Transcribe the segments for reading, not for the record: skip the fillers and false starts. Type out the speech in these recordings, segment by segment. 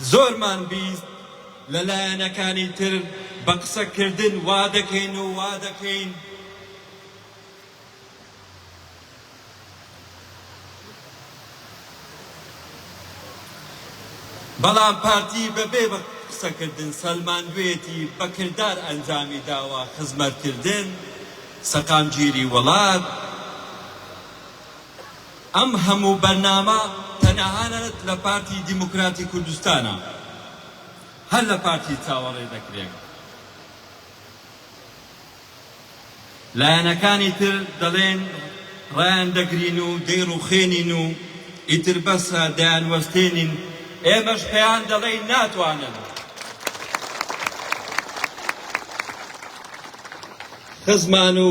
زۆرمان بیست لەلایەنەکانی تر بە قسەکردن وا دەکەین و وا دەکەین بەڵام پارتی بەبێ بە قسەکردن سەلماندوێتی بە کردار ئەنجامی داوە خزمەتکردن سەقامگیری وڵات ئەم هەموو بەرنامە تەنەهانەت لە پارتی دیموکراتی کوردستانە هەر لە پارتی چاوەڕێ دەکرێت لایەنەکانی تر دەڵێن ڕایان دەگرین و دەیڕوخێنین و ئیتر بەسە دەیانوەستێنین ئێمەش پێیان دەڵێین ناتوانن خزمان و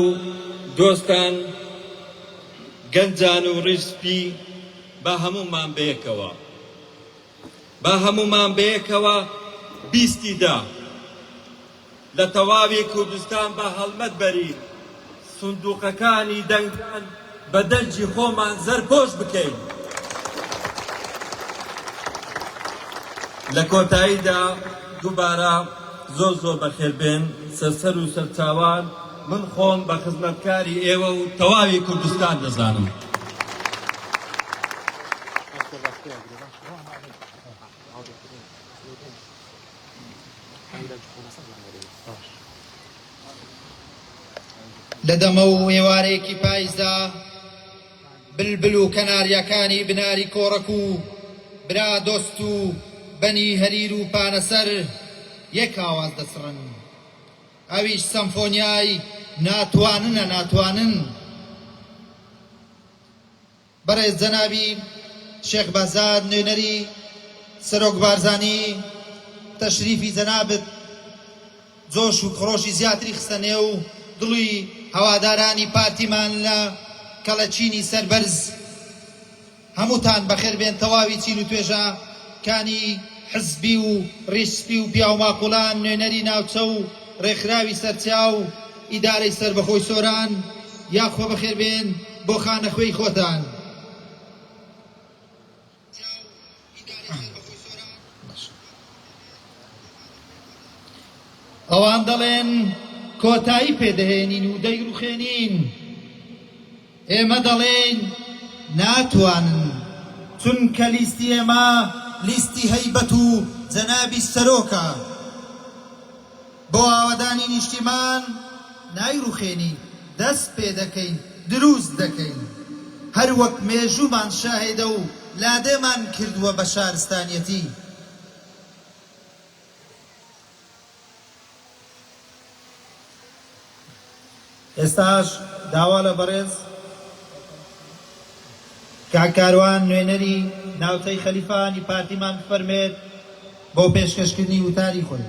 دۆستان گەنجان و ڕیسپی با هەمومان بەیەکەوە با هەمومان بەیەکەوە بیستیدا لە تەواوی کوردستان بە هەڵمەت بەرین سندوقەکانی دەنگان بە دەرجی خۆمان زەرپۆش بکەین لە کۆتاییدا دووبارە زۆر بەخێربێن سەرسەر و سەرچاوان من خۆم بە خزمەتکاری ئێوە و تەواوی کوردستان دەزانم لە دەمە و ئێوارەیەکی پاییزدا بلبل و کەناریەکانی بناری کۆڕەک و برا دۆست و بەنی هەریر و پانەسەر یەک ئاواز دەسڕن ئەویش سەمفۆنیای ناتوانن بەڕێز جەنابی شێخ بەزاد نوێنەری سەرۆک بارزانی تەشریفی جەنابت جۆش و خڕۆشی زیاتری خستە نێو دڵی هەوادارانی پارتیمان لە کەڵەچینی سەربەرز هەمووتان بەخێر بێن تەواوی چیل و توێژەکانی حزبی و ڕیسپی و پیا و ماقوڵان نوێنەری ناوچە و ڕێکخراوی سەرچیا و ئیدارەی سەربەخۆی سۆران یاخۆ بەخێر بێن بۆ خانەخوێی خۆتان ئەوان دەڵێن کۆتایی پێدەهێنین و دەیڕوخێنین ئێمە دەڵێن ناتوانن چونکە لیستی ئێمە لیستی هەیبەت و جەنابی سەرۆکە بۆ ئاوەدانی نیشتیمان نایڕوخێنی دەست پێ دەکەین دروست دەکەین هەر وەک مێژوومان شاهێدە و لادێمان کردووە بە شارستانیەتی ئێستاش داوا لە بەڕێز کاکاروان نوێنەری ناوچەی خەلیفانی پارتیمان بفەرمێت بۆ پێشکەشکردنی وتاری خۆی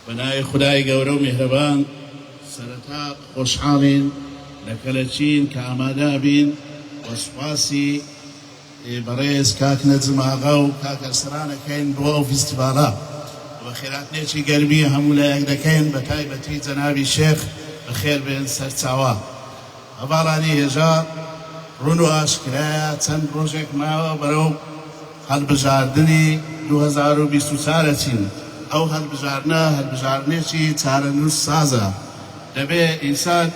بەناوی خودای گەورە و میهرەبان سەرەتا خۆشحاڵین لە کەلەچین کە ئامادە بین وە سوپاسی بەڕێز کاک نەجم ئاغا و کاک ئەرسەرانەکەین بۆ ئەو فیستیڤالە بە خێراتنێکی گەرمی هەموو لایەک دەکەین بە تایبەتی جەنابی شێخ بەخێر بێن سەرچاوە هەواڵانی هێژا ڕوون و ئاشکرایە چەند ڕۆژێک ماوە بەرەو هەڵبژاردننی 2024 چین ئەو هەڵبژاردنێکی چارەنووس سازە دەبێ ئینسان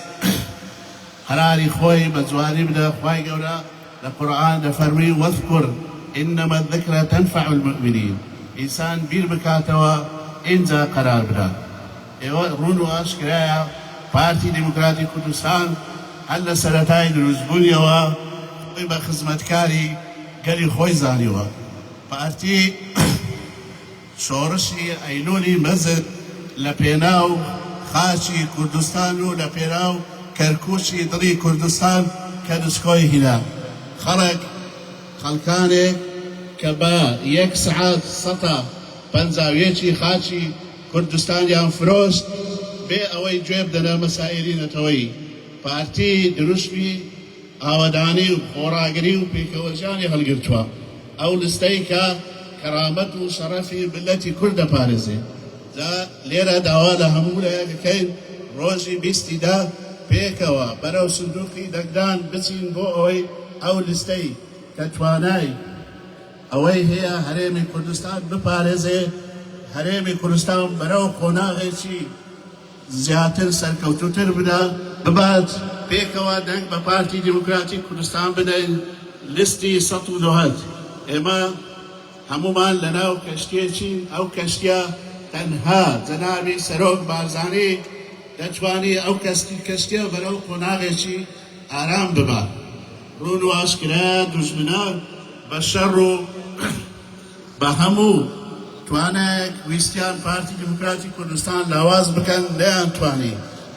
قراری خۆی بە جوانی بدە خوای گەورە لە قورئان دەفەرمی وەذکر ئینەمە الذیکرە تەنفع المؤمنین ئینسان بیر بکاتەوە ئینجا قەرار بدات ئێوە ڕوون و ئاشکرایە پارتی دیموکراتی کوردستان هەر لە سەرەتای دروستبوونیەوە خۆی بە خزمەتکاری گەلی خۆی زانیوە پارتی شۆڕشی ئەیلۆلی مەزن لە پێناو خاچی کوردستان و لە پێناو کەرکووچی دڵی کوردستان کە دسکۆی هینا خەڵکانێک کە بە 1 سەعات 150 خاچی کوردستانیان فرۆست بێ ئەوەی گوێ بدەنە مەسائلی نەتەوەی پارتی دروستبی ئاوەدانی و خۆڕاگری و پێکەوەژانی هەڵگرتووە ئەو لستەی کە کەرامەت و شەرەفی ملەتی کورد دەپارێزێ لێرە داوا لە هەموو لایەکەکەین ڕۆژی 20 پێکەوە بەرەو سندوقی دەگدان بچین بۆ ئەوەی ئەو لستەی کە توانای ئەوەی هەیە هەرێمی کوردستان بپارێزێ هەرێمی کوردستان بەرەو قۆناغێکی زیاتر سەرکەوتوتر ببات پێکەوە دەنگ بە پارتی دیموکراتی کوردستان بدەین لیستی 102 ئێمە هەمومان لەناو کەشتێکی ئەو کەشتە تەنها جەنابی سەرۆک بارزانی دەتوانی ئەو کەشتە بەرەو قۆناغێکی ئارام ببات ڕوون و ئاشکرا دوژمنان بە شەڕ و بە هەموو توانێک ویستیان پارتی دیموکراتی کوردستان لاواز بکەن نەیانتوانی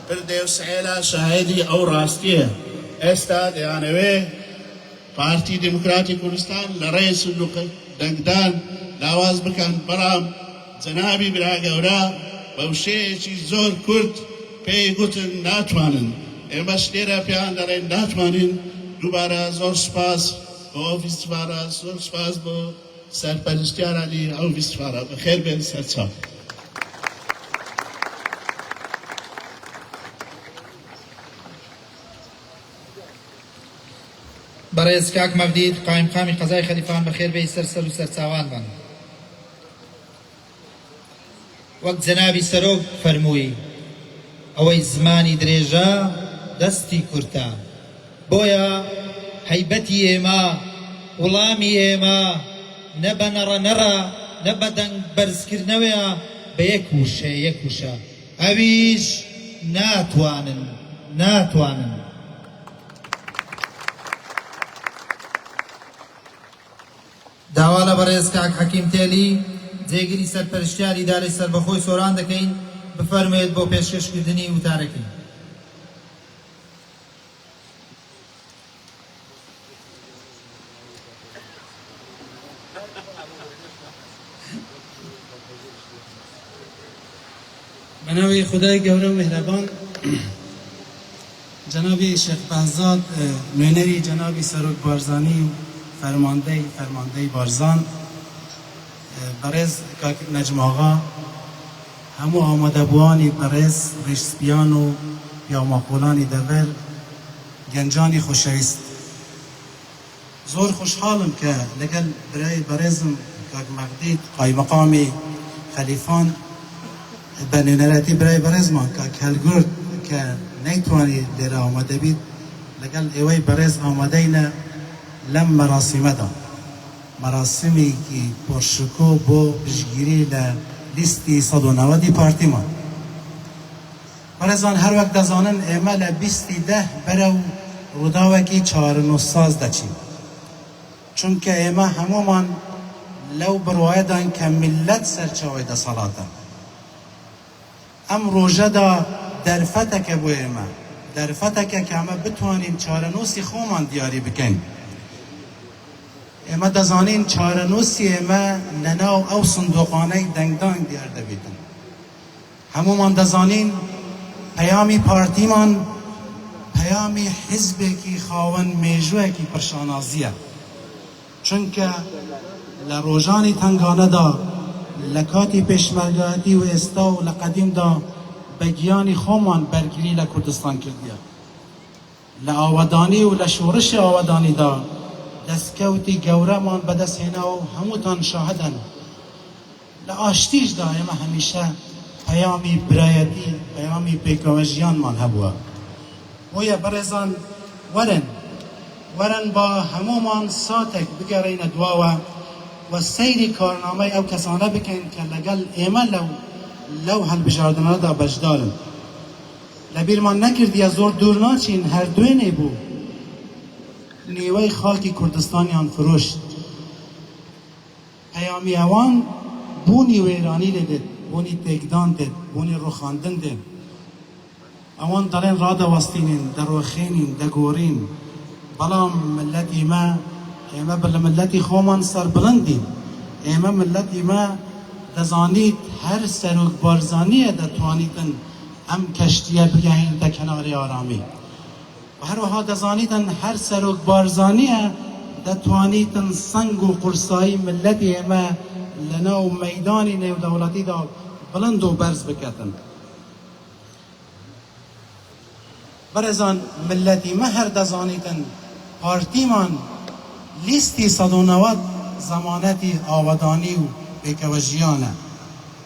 پردێ و سعێلا شاهێدی ئەو ڕاستیە ئێستا دەیانەوێ پارتی دیموکراتی کوردستان لە ڕێی سندوق دەنگدان لاواز بکەن بەڵام جەنابی براگەورە بەو شێیەکی زۆر کورت پێی گوتن ناتوانن ئێمەش لێرە پێیان دەڵێن ناتوانین دووبارە زۆر سپاس بۆ ئەو فیستیڤالە زۆر سپاس بۆ سەرپەرشتیارانی ئەو فیستیڤالە بەخێر بێن سەرچاو بەڕێز کاک مەڤدید قایمقامی قەزای خەلیفان بەخێر بێی سەر و سەرچاوانمان وەک جەنابی سەرۆک فەرمووی ئەوەی زمانی درێژە دەستی کورتە بۆیە هەیبەتی ئێمە وڵامی ئێمە نە بە نەڕەنەڕە نە بە دەنگ بەرزکردنەوەیە بە یەک وشە ئەویش ناتوانن داوا لە بەڕێز کاک حەکیم تێلی جێگیری سەرپەرشتیاری ئیدارەی سەربەخۆی سۆران دەکەین بفەرمێت بۆ پێشکەشکردنی وتارەکەی بناوی خدای گەورە و مهرەبان جنابی شیخ بهزاد نوێنەری جنابی سەرۆک بارزانی فەرماندەی بارزان بەڕێز کاک نەجم ئاغا هەموو ئامادەبووانی بەڕێز ڕیشسپیان و پیاماقۆلانی دەڤەر گەنجانی خۆشەویست زۆر خۆشحاڵم کە لەگەڵ برای بەڕێزم کاک مەغدید قایمەقامی خەلیفان بە نوێنەرەتی برای بەڕێزمان کاک هەلگورد کە نەیتوانی لێرە ئامادە بیت لەگەڵ ئێوەی بەڕێز ئامادەینە لەم مەراسیمەدا مەراسیمێکی پرشکۆ بۆ پشتگیری لە لیستی 190 پارتیمان بەڕێزان هەر وەک دەزانن ئێمە لە 20 بەرەو ڕووداوێکی چارەنووساز دەچین چونکە ئێمە هەمومان لەو بڕوایەدان کە میلەت سەرچاوەی دەسەڵاتە ئەم ڕۆژەدا دەرفەتەکە بۆ ئێمە دەرفەتەکە کە ئەمە بتوانین چارەنووسی خۆمان دیاری بکەین ئێمە دەزانین چارەنووسی ئێمە لەناو ئەو سندوقانەی دەنگدان دیار دەبێتن هەمومان دەزانین پەیامی پارتیمان پەیامی حیزبێکی خاوەن مێژووەکی پرشانازیە چونکە لە ڕۆژانی تەنگانەدا لە کاتی پێشمەرگایەتی و ئێستا و لە قەدیمدا بە گیانی خۆمان بەرگری لە کوردستان کردیە لە ئاوەدانی و لە شۆڕشی ئاوەدانیدا دەستکەوتی گەورەمان بەدەستهێنا و هەمووتان شاهدن لە ئاشتیشدا ئێمە هەمیشە پەیامی برایەتی پەیامی پێکەوە ژیانمان هەبووە بۆیە بەڕێزان وەرن با هەمومان ساتێک بگەڕێنە دواوە و سەیری کارنامەی ئەو کەسانە بکەین کە لەگەڵ ئێمە لەو هەڵبژاردنەدا بەشدارن لە بیرمان نەکردیە زۆر دوور ناچین هەردوێنێ بوو نیوەی خاڵکی کوردستانیان فرۆشت پەیامی ئەوان بوونی وێرانی لێدێت بوونی تێکدان دێت بوونی ڕوخاندن دێت ئەوان دەڵێن ڕادەوەستینین دەڕۆخێنین دەگۆڕین بەڵام ملەتی ما ئێمە لە ملەتی خۆمان سەربڵندین ئێمە ملەتی ما دەزانیت هەر سەرۆک بارزانیە دەتوانیتن ئەم کەشتیە بگەهێنتە کەناری ئارامی و هەروەها دەزانیتن هەر سەرۆک بارزانیە دەتوانیتن سەنگ و قورسایی ملەتی ئێمە لەناو مەیدانی نێودەوڵەتیدا بلند و برز بکتن. برزان ملتی مهر دزانیتن پارتی من لیستی 190 زمانتی آودانی و بیکوژیانه.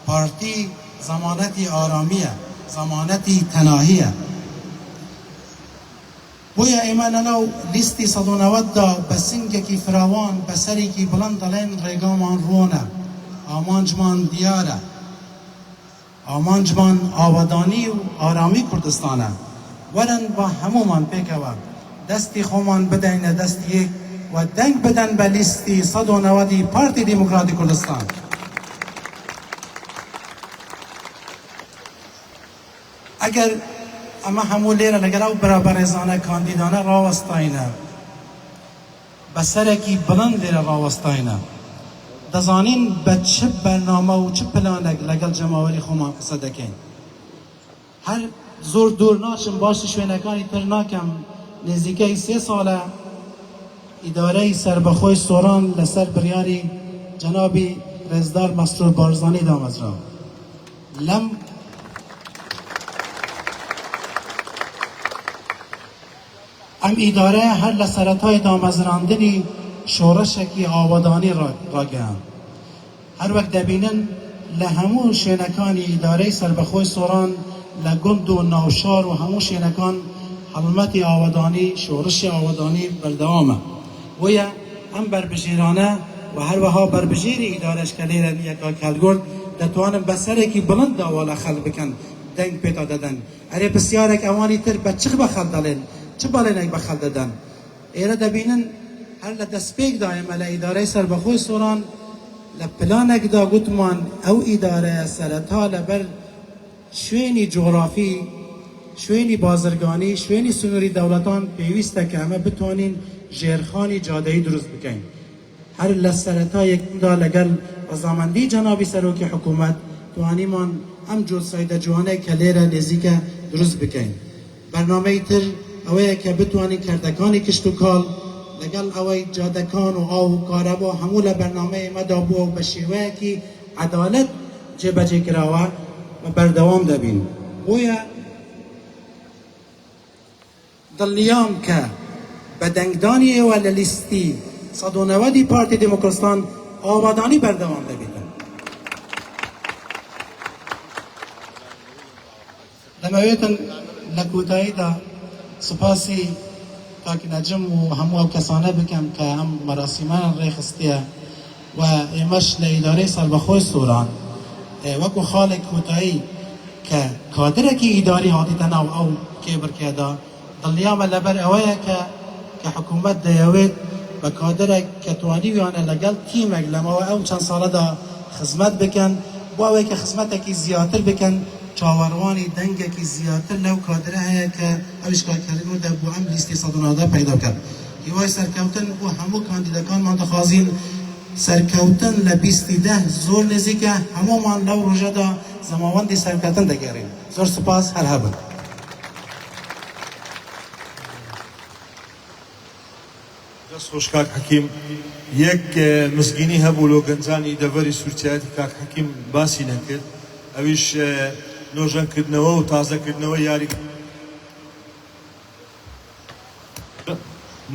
پارتی زمانتی آرامیه، زمانتی تناهیه. بویا ایمانانو لیستی 190 دا بسنگه کی فراوان بسری کی بلند دلین ریگامان رونه. آمانجمان دیاره. آمانجمان آودانی و آرامی کردستانه. ورن با همومان پیکوا دستی خومان بدین دست یک و دنگ بدن به لیستی 190 پارتی دموکراتی کردستان. اگر اما همو لیره لگر او برابرزانه کاندیدانه راوستاینه بسرکی بلند لیره راوستاینه دزانین به چه برنامه و چه پلانک لگل جماوری خومان قصده کن. هر زور دور ناشم باش شوینکانی تر ناکم نزدیکه 3 ساله اداره سربخوی سوران لسر بریاری جنابی رزدار مسرور بارزانی دامز را لم ام اداره هر لسرتای دامزراندنی شورشکی آبادانی را گرم. هر وقت دبینن لهمو شوینکانی اداره سربخوی سوران لگند و نوشار و همو شینکان حلمت آودانی شورش آودانی بردوامه ویا هم بربجیرانه و هر وها بربجیر ادارش کلیرن یکا کلگرد دتوانم بسره کی بلند داوالا خل بکن دنگ پیدا دادن اره بسیارک اوانی تر بچخ بخل دالن چه بالینک بخل دادن ایره دبینن هر لدسپیک دایم علی اداره سربخوی سوران لپلانک دا گوتمان او اداره سرطا لبر شوینی جغرافی، شوینی بازرگانی، شوینی سنوری دولتان پیوسته که همه بتوانین جیرخانی جادهی درست بکنین. هر لسرتا یک دا لگل رضامندی جنابی سروک حکومت توانیمان ام جو سایده جوانه کلیره نزدیک درست بکنین. برنامه تر اوه که بتوانین کردکانی کشت و کال لگل اوه جادکان و آو کاربا همول برنامه مدابو و بشیوه که عدالت جبجه کراوه و بردوام دبین. بویا دلیام که بدنگدانی و لیستی 190 پارتی دموکراتستان آبادانی بردوام دبیدن. لمویتن لکوتایی دا سپاسی تاکی نجم و همو او کسانه بکم که هم مراسمان ریخستیه و ایمش لإداره سربخوی سوران وکو خالق کوتایی که کادره که اداری هاتی تناو او کبر که دا دلیام لبر اوه که حکومت دیوید و کادره که توانی ویانه لگل تیمک لما او چند ساله دا خدمت بکن با اوه که خدمت که زیادتر بکن چاوروانی دنگ که زیادتر لو کادره هیا که اوش که کلمه دا بو هم لیستی 190 پیدا کرد ایوای سرکوتن و همو کاندیدکان من دخوازین سرکوتن لبیستی ده زور نزیکه همومان لو روژه دا زماوندی سرکوتن دگریم. زور سپاس هر هبن. دەست خۆش کاک حەکیم یەک مزگینی هەبوو لۆ گەنجانی دەڤەری سوورچایەتی کاک حەکیم باسی نەکرد ئەویش نۆژەنکردنەوە و تازەکردنەوە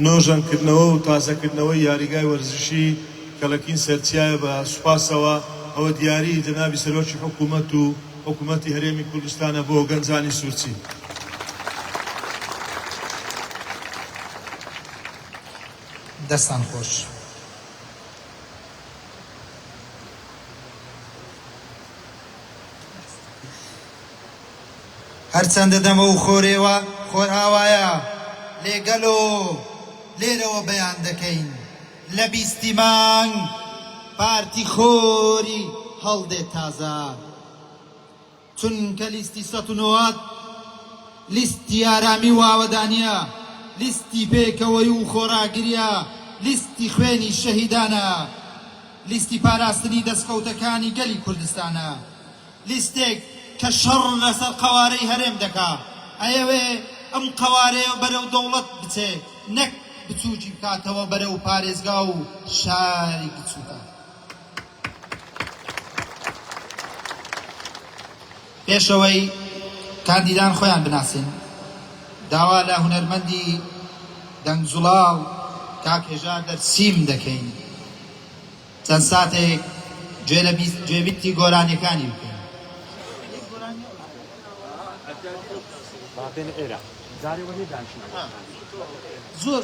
نۆژەنکردنەوە و تازەکردنەوەی یاریگای وەرزشی کەلەکین سەرچایە بە سوپاسەوە ئەوە دیاری جەنابی سەرۆکی حکوومەت و حکوومەتی هەرێمی کوردستانە بۆ گەنجانی سوورچی. دەستان خۆش. هەرچەندە دەمە و خۆرێوە خۆر ئاوایە لێگەل و لێرەوە بەیان دەکەین لە بیستی مانگ پارتی خۆری هەڵدێ تازە چونکە لیستی 190 لیستی ئارامی و ئاوەدانیە لیستی پێکەوەی و خۆراگریە لیستی خوێنی شەهیدانە لیستی پاراستنی دەستکەوتەکانی گەلی کوردستانە لیستێک کە شەڕ لەسەر قەوارەی هەرێم دەکا ئەیەوێ ئەم قەوارەیە بەرەو دەوڵەت بچێ نەک بچووکی بکاتەوە بەرەو پارێزگا و شاری گچووکە پێشەوەی کاندیدان خۆیان بناسن داوا لە هونەرمەندی دەنگجوڵاڵ کاک هێژار دەرسیم دەکەین چەند ساتێک گوێبیستی گۆرانیەکانی بکەین بعدين إيرا زاري ولي دانشنا زۆر